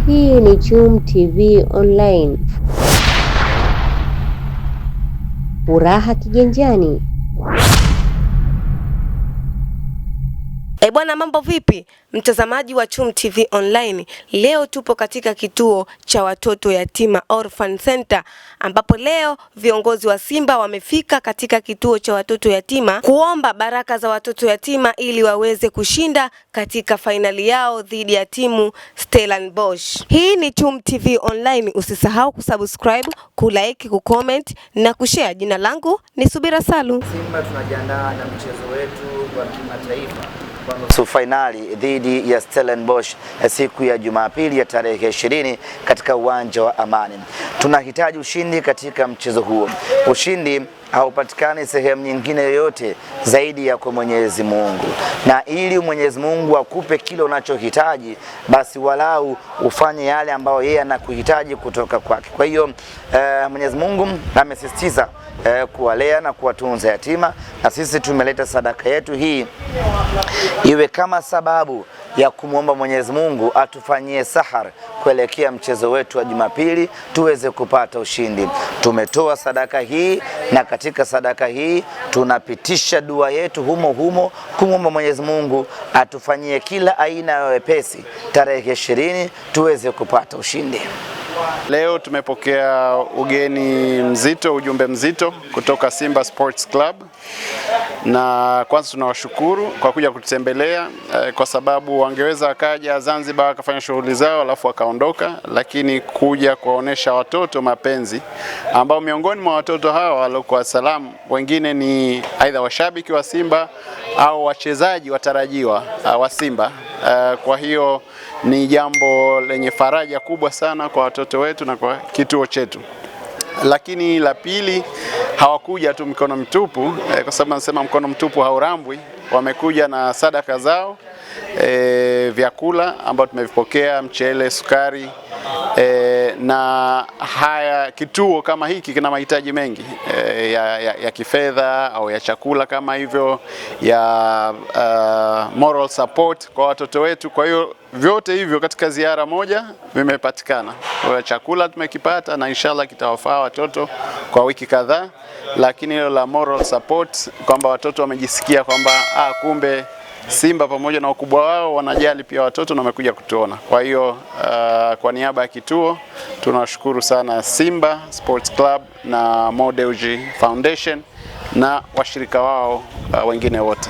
Hii ni Chum TV Online. Furaha kiganjani. Bwana, mambo vipi mtazamaji wa Chum TV Online? Leo tupo katika kituo cha watoto yatima Orphan Center, ambapo leo viongozi wa Simba wamefika katika kituo cha watoto yatima kuomba baraka za watoto yatima ili waweze kushinda katika fainali yao dhidi ya timu Stellenbosch. Hii ni Chum TV Online, usisahau kusubscribe, kulike, kucomment na kushare. Jina langu ni Subira Salu. Simba tunajiandaa na mchezo wetu wa kimataifa nusu fainali dhidi ya Stellenbosch siku ya Jumapili ya tarehe 20 katika uwanja wa Amani. Tunahitaji ushindi katika mchezo huo. Ushindi haupatikani sehemu nyingine yoyote zaidi ya kwa Mwenyezi Mungu, na ili Mwenyezi Mungu akupe kile unachohitaji, basi walau ufanye yale ambayo yeye anakuhitaji kutoka kwake. Kwa hiyo Mwenyezi Mungu amesisitiza kuwalea na kuwatunza yatima, na sisi tumeleta sadaka yetu hii iwe kama sababu ya kumwomba Mwenyezi Mungu atufanyie sahar kuelekea mchezo wetu wa Jumapili tuweze kupata ushindi. Tumetoa sadaka hii, na katika sadaka hii tunapitisha dua yetu humo kumwomba Mwenyezi Mungu atufanyie kila aina ya wepesi tarehe 20 tuweze kupata ushindi. Leo tumepokea ujumbe mzito kutoka Simba Sports Club, na kwanza tunawashukuru kwa kuja kututembelea kwa sababu wangeweza wakaja Zanzibar wakafanya shughuli zao alafu wakaondoka, lakini kuja kuwaonesha watoto mapenzi, ambao miongoni mwa watoto hawa waliokuwa salamu wengine ni aidha washabiki wa Simba au wachezaji watarajiwa wa Simba. Kwa hiyo ni jambo lenye faraja kubwa sana kwa watoto wetu na kwa kituo chetu. Lakini la pili, hawakuja tu mikono mtupu, kwa sababu nasema mkono mtupu haurambwi. Wamekuja na sadaka zao, vyakula ambao tumevipokea, mchele, sukari, na haya kituo kama hiki kina mahitaji mengi ya kifedha au ya chakula kama hivyo, ya moral support kwa watoto wetu. Kwa hiyo vyote hivyo katika ziara moja vimepatikana. Kwa chakula tumekipata na inshallah kitawafaa watoto kwa wiki kadhaa, lakini hilo la moral support kwamba watoto wamejisikia kwamba kumbe Simba pamoja na ukubwa wao wanajali pia watoto na wamekuja kutuona. Kwa hiyo kwa niaba ya kituo tunawashukuru sana Simba Sports Club na Mo Dewji Foundation na washirika wao wengine wote.